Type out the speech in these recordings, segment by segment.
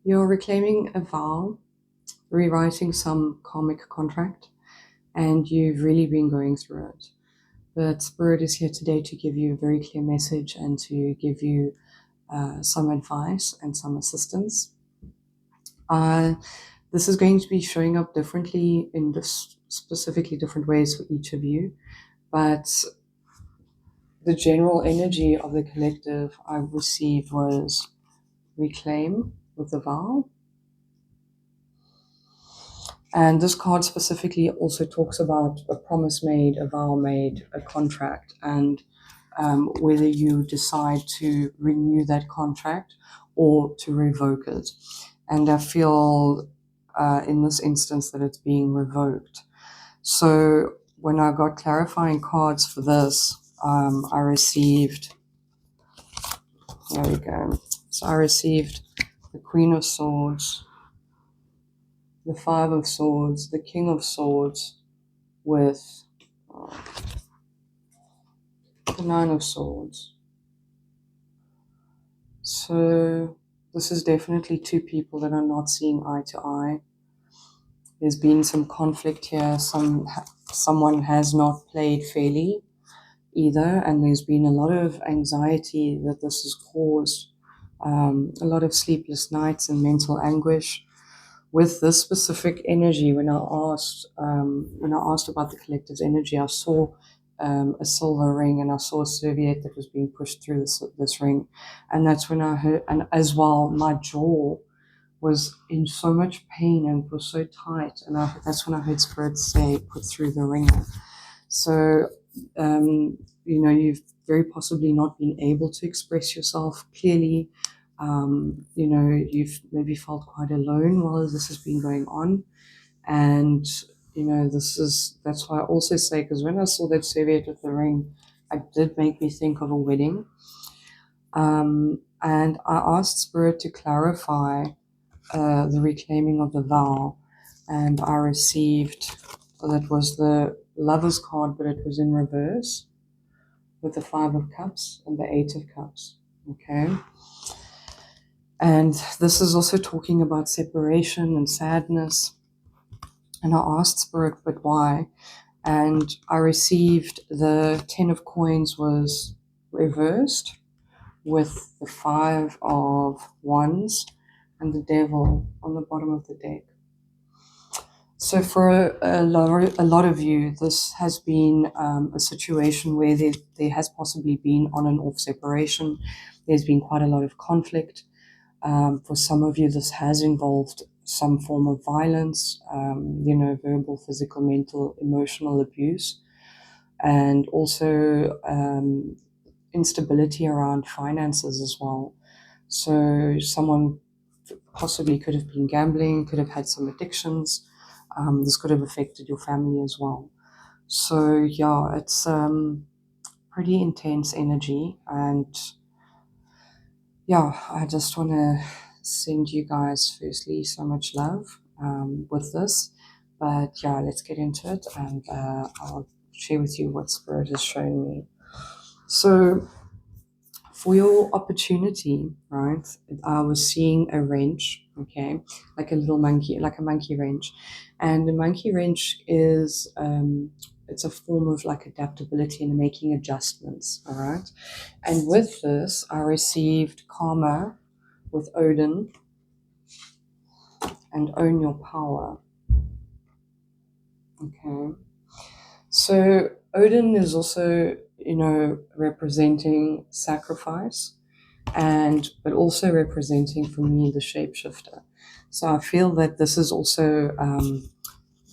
You're reclaiming a vow, rewriting some karmic contract, and you've really been going through it. But Spirit is here today to give you a very clear message and to give you some advice and some assistance. This is going to be showing up differently in this specifically different ways for each of you, but the general energy of the collective I received was reclaim with the vow. And this card specifically also talks about a promise made, a vow made, a contract, and whether you decide to renew that contract or to revoke it. And I feel in this instance that it's being revoked. So when I got clarifying cards for this, I received, there we go. So I received the Queen of Swords, the Five of Swords, the King of Swords, with the Nine of Swords. So this is definitely two people that are not seeing eye to eye. There's been some conflict here. Someone has not played fairly either, and there's been a lot of anxiety that this has caused, a lot of sleepless nights and mental anguish. With this specific energy, when I asked about the collective's energy, I saw a silver ring and I saw a serviette that was being pushed through this ring, and that's when I heard, and as well, my jaw was in so much pain and it was so tight, and that's when I heard Spirit say, "Put through the ringer." So, you've very possibly not been able to express yourself clearly. You've maybe felt quite alone while this has been going on. And, that's why I also say, because when I saw that serviette with the ring, it did make me think of a wedding. And I asked Spirit to clarify the reclaiming of the vow. And I received, that was the Lover's card, but it was in reverse with the Five of Cups and the Eight of Cups. Okay. And this is also talking about separation and sadness. And I asked Spirit, but why? And I received the 10 of Coins was reversed with the Five of Wands and the Devil on the bottom of the deck. So for a lot of you, this has been a situation where there has possibly been on and off separation. There's been quite a lot of conflict. For some of you, this has involved some form of violence, verbal, physical, mental, emotional abuse, and also instability around finances as well. So someone possibly could have been gambling, could have had some addictions. This could have affected your family as well. So yeah, it's pretty intense energy, and yeah, I just want to send you guys firstly so much love with this. But yeah, let's get into it, and I'll share with you what Spirit has shown me. So for your opportunity, right, I was seeing a wrench, okay, like a little monkey, like a monkey wrench. And the monkey wrench is, it's a form of like adaptability and making adjustments, all right? And with this, I received karma with Odin and own your power. Okay. So Odin is also, representing sacrifice, but also representing for me the shapeshifter. So I feel that this is also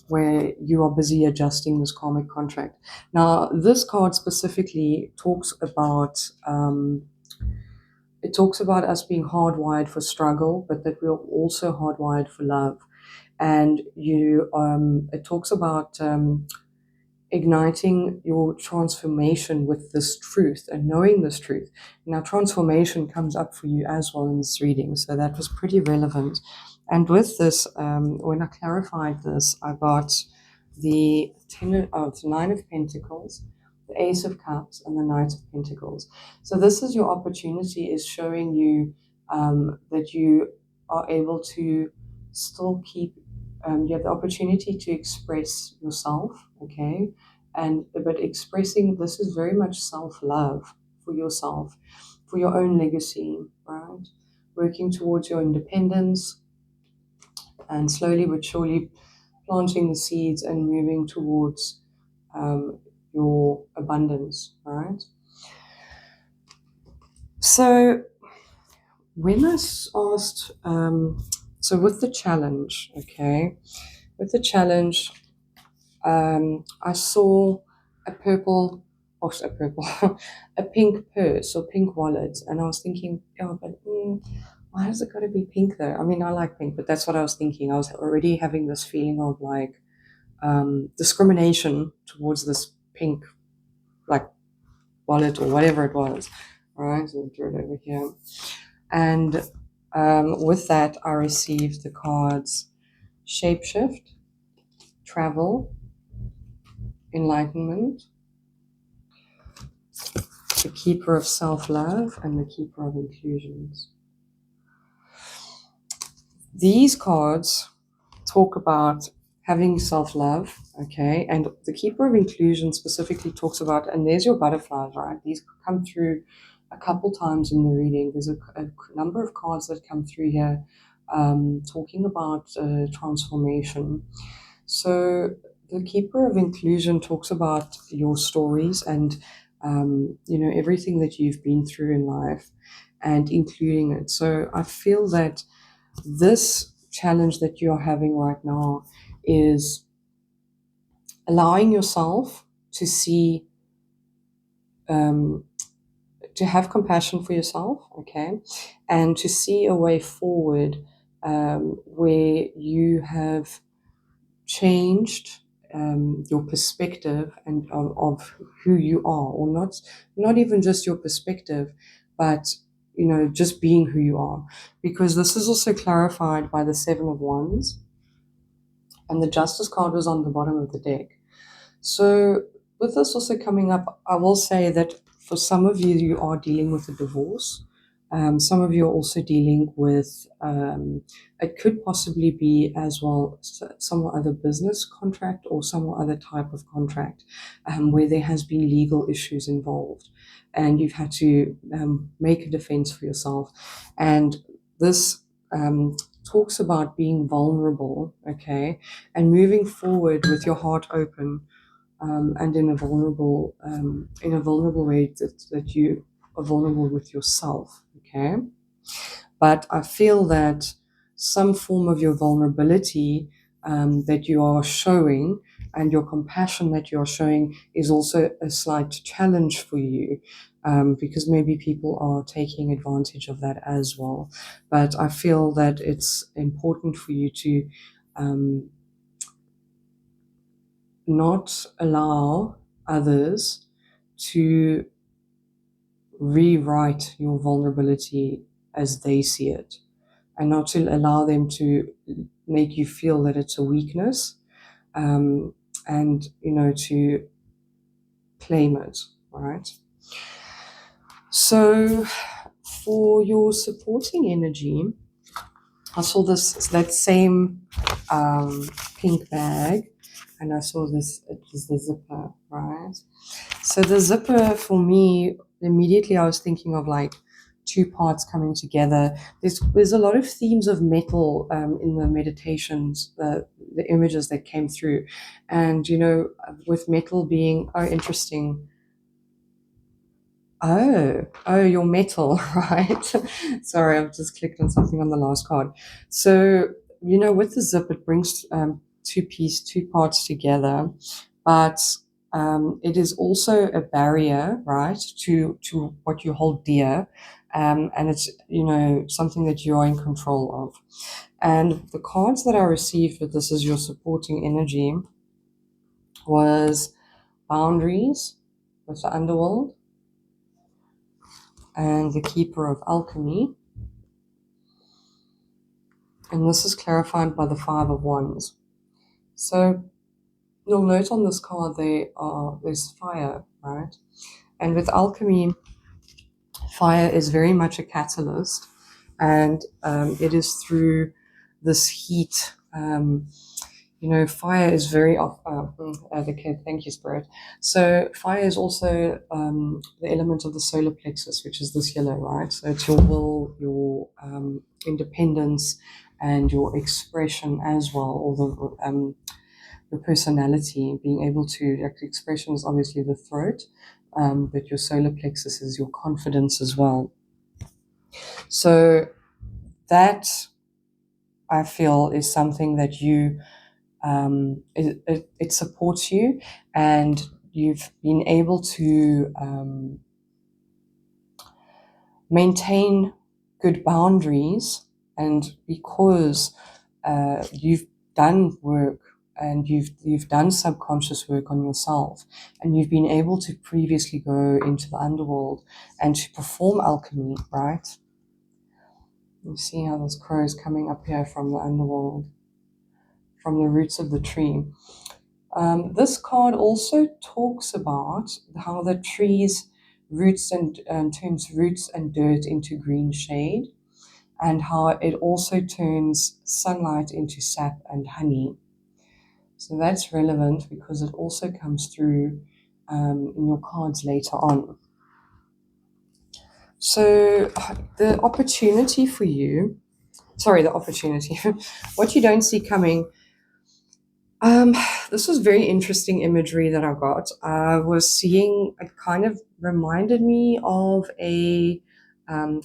where you are busy adjusting this karmic contract. Now, this card specifically talks about us being hardwired for struggle, but that we're also hardwired for love. And it talks about igniting your transformation with this truth and knowing this truth. Now, transformation comes up for you as well in this reading, so that was pretty relevant. And with this, when I clarified this, I got the Nine of Pentacles, the Ace of Cups, and the Knight of Pentacles. So this is your opportunity, is showing you that you are able to still keep, you have the opportunity to express yourself, okay? But expressing this is very much self-love for yourself, for your own legacy, right? Working towards your independence and slowly but surely planting the seeds and moving towards your abundance, right? So when I asked, so with the challenge, okay, with the challenge, I saw a purple, or a purple, a pink purse or pink wallet, and I was thinking, oh, but why has it got to be pink though? I mean, I like pink, but that's what I was thinking. I was already having this feeling of like discrimination towards this pink, like wallet or whatever it was. All right, so I'll throw it over here. And with that, I received the cards Shapeshift, Travel, Enlightenment, the Keeper of Self-Love, and the Keeper of Inclusions. These cards talk about having self-love, okay? And the Keeper of Inclusion specifically talks about, and there's your butterflies, right? These come through a couple times in the reading. There's a number of cards that come through here talking about transformation. So the Keeper of Inclusion talks about your stories and everything that you've been through in life and including it. So I feel that this challenge that you're having right now is allowing yourself to see, to have compassion for yourself, okay, and to see a way forward where you have changed your perspective and of who you are, or not even just your perspective, but just being who you are, because this is also clarified by the Seven of Wands, and the Justice card was on the bottom of the deck. So with this also coming up, I will say that for some of you, you are dealing with a divorce. Some of you are also dealing with, it could possibly be as well some other business contract or some other type of contract where there has been legal issues involved and you've had to make a defense for yourself. And this talks about being vulnerable, okay, and moving forward with your heart open. And in a vulnerable way that you are vulnerable with yourself, okay? But I feel that some form of your vulnerability that you are showing and your compassion that you are showing is also a slight challenge for you, because maybe people are taking advantage of that as well. But I feel that it's important for you to not allow others to rewrite your vulnerability as they see it, and not to allow them to make you feel that it's a weakness, and to claim it, right? So for your supporting energy, I saw that same pink bag, and I saw this, it was the zipper, right? So the zipper for me, immediately I was thinking of like two parts coming together. There's a lot of themes of metal in the meditations, the images that came through. And, with metal being, oh, interesting. Oh, your metal, right? Sorry, I've just clicked on something on the last card. So, with the zip, it brings two parts together, but it is also a barrier, right, to what you hold dear, and it's something that you are in control of. And the cards that I received with this as your supporting energy was boundaries with the underworld, and the Keeper of Alchemy. And this is clarified by the Five of Wands. So you'll note on this card there's fire, right? And with alchemy, fire is very much a catalyst. and it is through this heat. Fire is very okay, thank you, Spirit. So fire is also the element of the solar plexus, which is this yellow, right? So it's your will, your independence, and your expression as well, or your personality, being able to, like, the expression is obviously the throat, but your solar plexus is your confidence as well. So that, I feel, is something that you it supports you, and you've been able to maintain good boundaries, and because you've done work, and you've done subconscious work on yourself, and you've been able to previously go into the underworld and to perform alchemy, right? You see how this crow is coming up here from the underworld, from the roots of the tree. This card also talks about how the tree's roots and turns roots and dirt into green shade, and how it also turns sunlight into sap and honey. So that's relevant because it also comes through in your cards later on. So the opportunity for you, what you don't see coming. This was very interesting imagery that I got. I was seeing, it kind of reminded me of a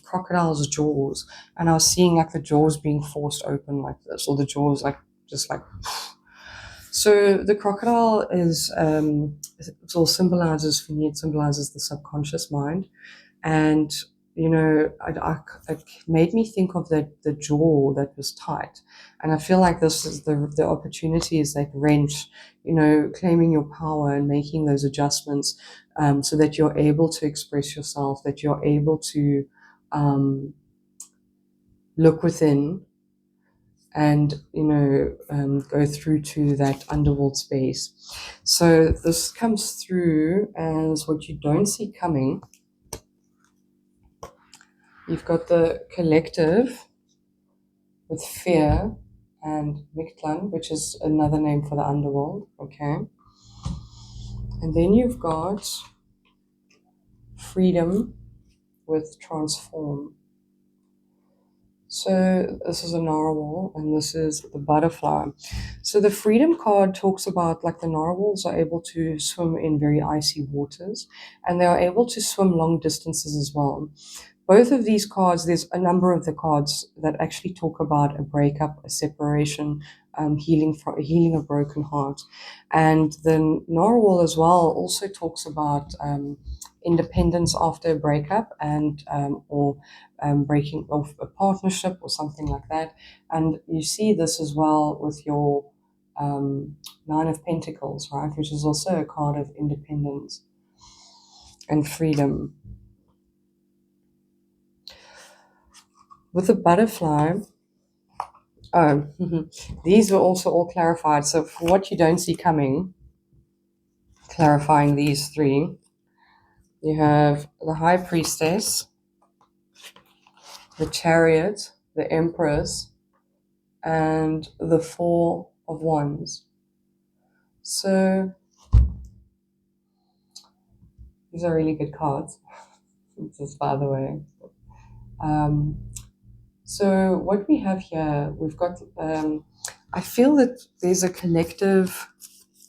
crocodile's jaws, and I was seeing like the jaws being forced open like this, or the jaws just like. So the crocodile is, it all symbolizes, for me, it symbolizes the subconscious mind, and it made me think of the jaw that was tight, and I feel like this is the opportunity is like wrench, claiming your power and making those adjustments, so that you're able to express yourself, that you're able to look within, and go through to that underworld space. So this comes through as what you don't see coming. You've got the collective with fear and Mictlan, which is another name for the underworld, okay? And then you've got freedom with transform. So this is a narwhal, and this is the butterfly. So the freedom card talks about, like, the narwhals are able to swim in very icy waters, and they are able to swim long distances as well. Both of these cards, there's a number of the cards that actually talk about a breakup, a separation, healing a broken heart. And the narwhal as well also talks about independence after a breakup, and or breaking off a partnership or something like that. And you see this as well with your Nine of Pentacles, right, which is also a card of independence and freedom. With the butterfly, these were also all clarified. So for what you don't see coming, clarifying these three, you have the High Priestess, the Chariot, the Empress, and the Four of Wands. So these are really good cards, just by the way. So what we have here, we've got, I feel that there's a collective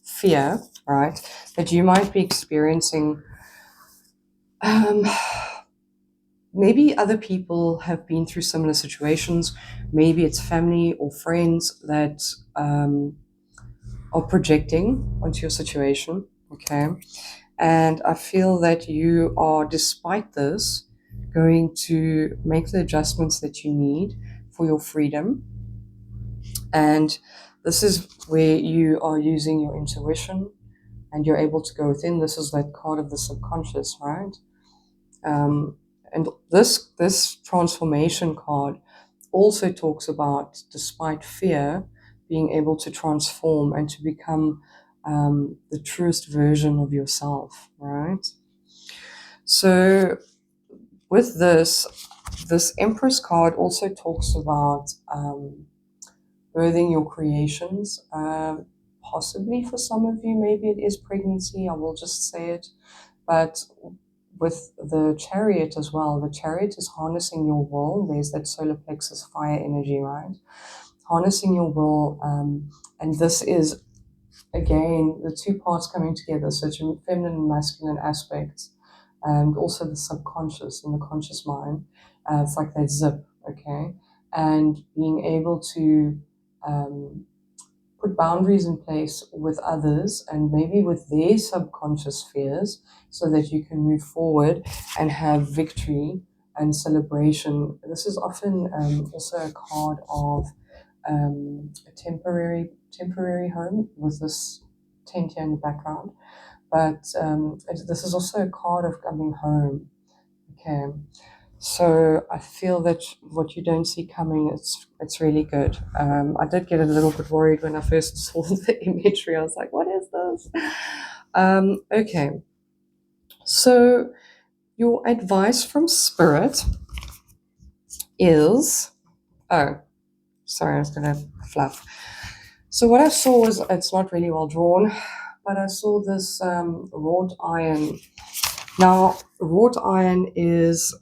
fear, right, that you might be experiencing. Maybe other people have been through similar situations. Maybe it's family or friends that are projecting onto your situation, okay? And I feel that you are, despite this, going to make the adjustments that you need for your freedom. And this is where you are using your intuition, and you're able to go within. This is that card of the subconscious, right? And this transformation card also talks about, despite fear, being able to transform and to become the truest version of yourself, right? So with this, This Empress card also talks about birthing your creations. Possibly for some of you, maybe it is pregnancy. I will just say it. But with the Chariot as well, the Chariot is harnessing your will. There's that solar plexus fire energy, right? Harnessing your will. And this is, again, the two parts coming together. So it's your feminine and masculine aspects, and also the subconscious and the conscious mind. It's like that zip, okay? And being able to put boundaries in place with others and maybe with their subconscious fears so that you can move forward and have victory and celebration. This is often also a card of a temporary home with this tent here in the background. But this is also a card of coming home. Okay. So I feel that what you don't see coming, it's really good. I did get a little bit worried when I first saw the imagery. I was like, what is this? Okay. So your advice from Spirit is, oh, sorry, I was going to fluff. So what I saw was, it's not really well drawn, but I saw this wrought iron. Now, wrought iron is,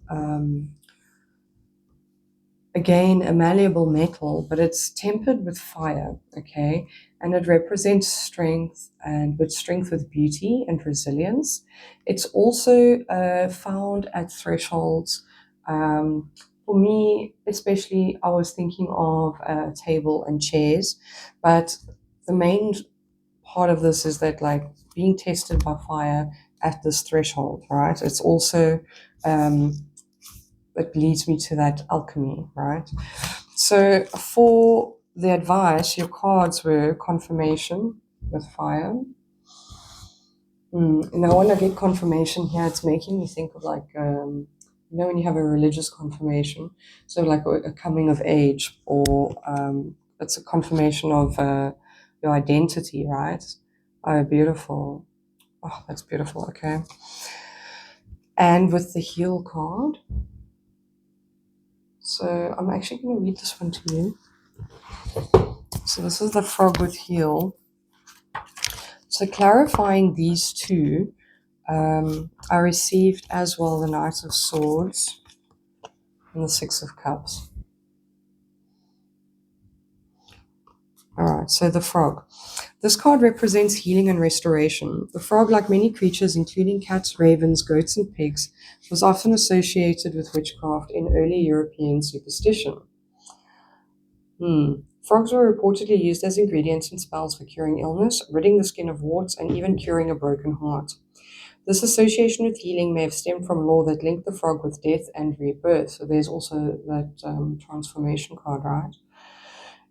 again, a malleable metal, but it's tempered with fire, okay? And it represents strength, and with strength with beauty and resilience. It's also found at thresholds. For me, especially, I was thinking of a table and chairs, but the main part of this is that, like, being tested by fire at this threshold, right? It's also it leads me to that alchemy, right? So for the advice, your cards were confirmation with fire. Now when I get confirmation here, it's making me think of like, when you have a religious confirmation, so like a coming of age, or it's a confirmation of your identity, right? Oh, beautiful. Oh, that's beautiful, okay. And with the heal card, so I'm actually going to read this one to you. So this is the frog with heel. So clarifying these two, I received as well the Knight of Swords and the Six of Cups. All right, so the frog. This card represents healing and restoration. The frog, like many creatures, including cats, ravens, goats, and pigs, was often associated with witchcraft in early European superstition. Frogs were reportedly used as ingredients in spells for curing illness, ridding the skin of warts, and even curing a broken heart. This association with healing may have stemmed from lore that linked the frog with death and rebirth. So there's also that transformation card, right?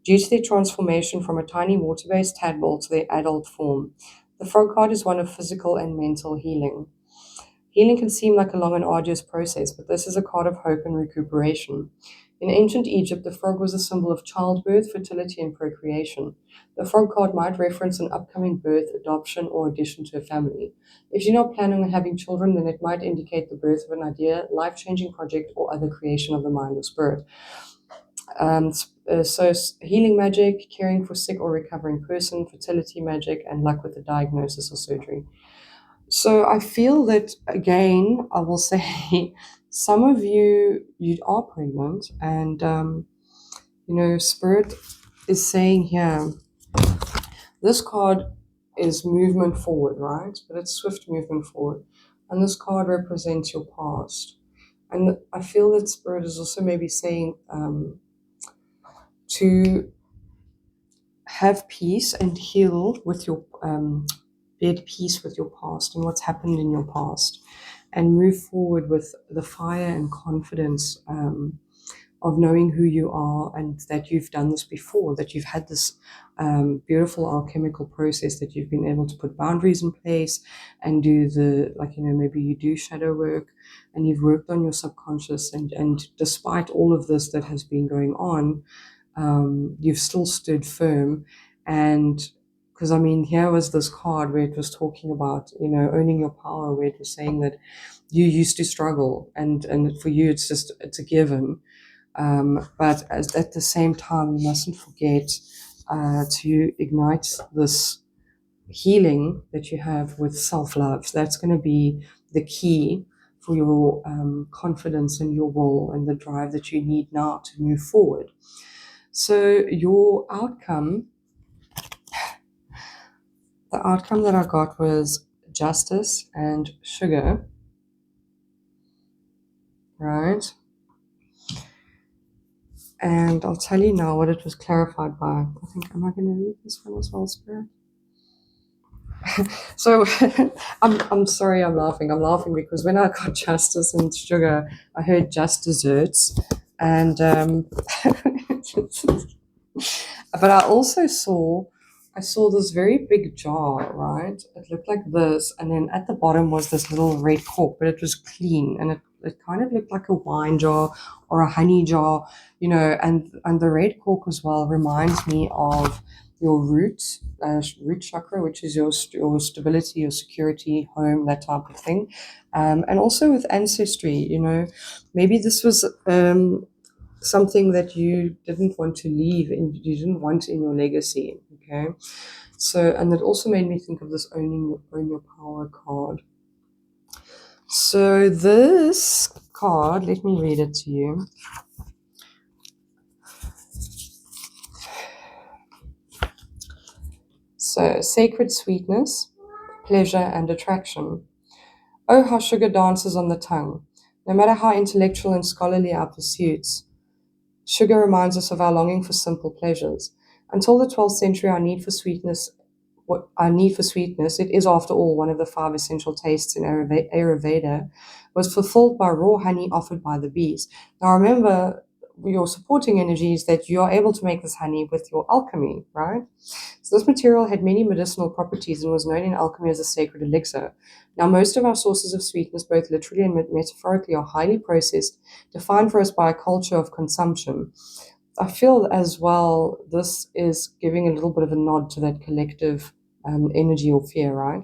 Due to their transformation from a tiny water-based tadpole to their adult form, the frog card is one of physical and mental healing. Healing can seem like a long and arduous process, but this is a card of hope and recuperation. In ancient Egypt, the frog was a symbol of childbirth, fertility, and procreation. The frog card might reference an upcoming birth, adoption, or addition to a family. If you're not planning on having children, then it might indicate the birth of an idea, life-changing project, or other creation of the mind or spirit. So healing magic, caring for sick or recovering person, fertility magic, and luck with a diagnosis or surgery. So I feel that, again, I will say, some of you are pregnant, and Spirit is saying here, this card is movement forward, right? But it's swift movement forward, and this card represents your past. And I feel that Spirit is also maybe saying to have peace and heal with your be at peace with your past and what's happened in your past, and move forward with the fire and confidence of knowing who you are, and that you've done this before, that you've had this beautiful alchemical process, that you've been able to put boundaries in place and do maybe you do shadow work, and you've worked on your subconscious, and despite all of this that has been going on, you've still stood firm. And because I mean, here was this card where it was talking about, you know, owning your power, where it was saying that you used to struggle, and for you, it's a given. But at the same time, you mustn't forget to ignite this healing that you have with self-love. That's going to be the key for your confidence and your will and the drive that you need now to move forward. So your outcome, the outcome that I got was justice and sugar, right? And I'll tell you now what it was clarified by. I think, am I going to read this one as well, Spirit? So I'm sorry I'm laughing. I'm laughing because when I got justice and sugar, I heard just desserts. And but I also saw this very big jar, right? It looked like this, and then at the bottom was this little red cork, but it was clean, and it kind of looked like a wine jar or a honey jar, you know, and the red cork as well reminds me of your root chakra, which is your stability, your security, home, that type of thing, and also with ancestry, you know, maybe this was something that you didn't want to leave and you didn't want in your legacy. Okay, so, and it also made me think of this own your power card. So this card, let me read it to you. So, sacred sweetness, pleasure, and attraction. Oh, how sugar dances on the tongue. No matter how intellectual and scholarly our pursuits, sugar reminds us of our longing for simple pleasures. Until the 12th century, our need for sweetness, it is after all one of the 5 essential tastes in Ayurveda, was fulfilled by raw honey offered by the bees. Now remember, your supporting energy is that you are able to make this honey with your alchemy, right? So this material had many medicinal properties and was known in alchemy as a sacred elixir. Now most of our sources of sweetness, both literally and metaphorically, are highly processed, defined for us by a culture of consumption. I feel as well this is giving a little bit of a nod to that collective energy or fear, right?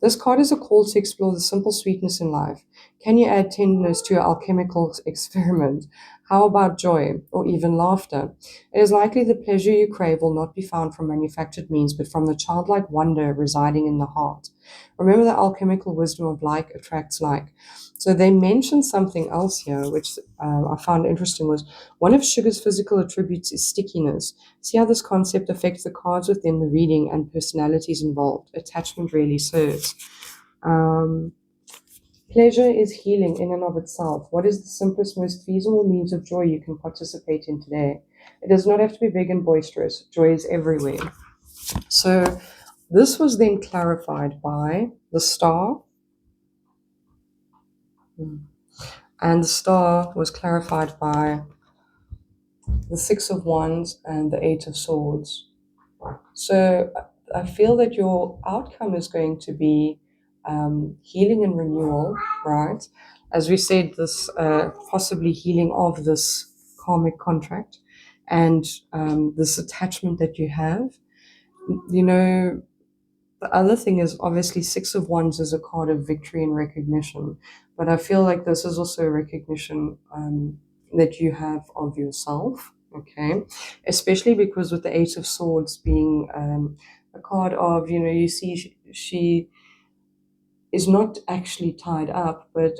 This card is a call to explore the simple sweetness in life. Can you add tenderness to your alchemical experiment? How about joy or even laughter? It is likely the pleasure you crave will not be found from manufactured means, but from the childlike wonder residing in the heart. Remember, the alchemical wisdom of like attracts like. So they mentioned something else here, which I found interesting, was one of sugar's physical attributes is stickiness. See how this concept affects the cards within the reading and personalities involved. Attachment really serves. Pleasure is healing in and of itself. What is the simplest, most feasible means of joy you can participate in today? It does not have to be big and boisterous. Joy is everywhere. So this was then clarified by the star. And the star was clarified by the 6 of Wands and the 8 of Swords. So I feel that your outcome is going to be healing and renewal, right? As we said, this possibly healing of this karmic contract and this attachment that you have. You know, the other thing is obviously 6 of Wands is a card of victory and recognition, but I feel like this is also a recognition that you have of yourself, okay? Especially because with the 8 of Swords being a card of, you know, you see she is not actually tied up, but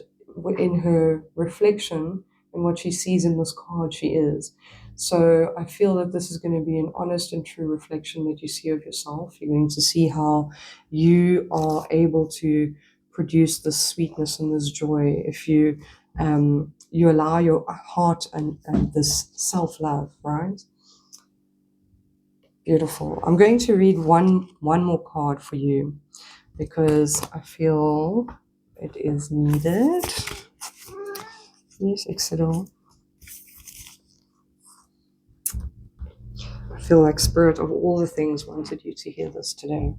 in her reflection and what she sees in this card, she is. So I feel that this is going to be an honest and true reflection that you see of yourself. You're going to see how you are able to produce this sweetness and this joy if you you allow your heart and this self-love, right? Beautiful. I'm going to read one more card for you because I feel it is needed. Yes, Exodal. I feel like Spirit of all the things wanted you to hear this today.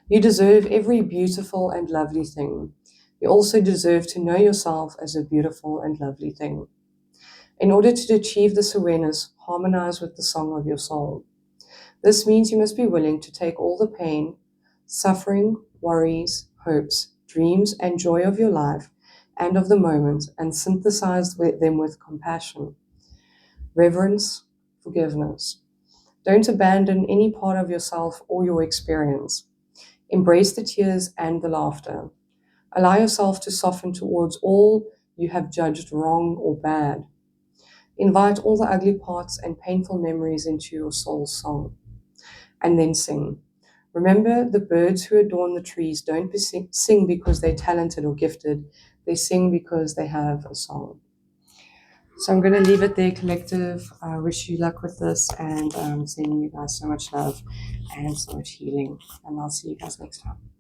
You deserve every beautiful and lovely thing. You also deserve to know yourself as a beautiful and lovely thing. In order to achieve this awareness, harmonize with the song of your soul. This means you must be willing to take all the pain, suffering, worries, hopes, dreams, and joy of your life and of the moment and synthesize them with compassion, reverence, forgiveness. Don't abandon any part of yourself or your experience. Embrace the tears and the laughter. Allow yourself to soften towards all you have judged wrong or bad. Invite all the ugly parts and painful memories into your soul's song, and then sing. Remember, the birds who adorn the trees don't sing because they're talented or gifted. They sing because they have a song. So I'm going to leave it there, collective. I wish you luck with this, and sending you guys so much love and so much healing. And I'll see you guys next time.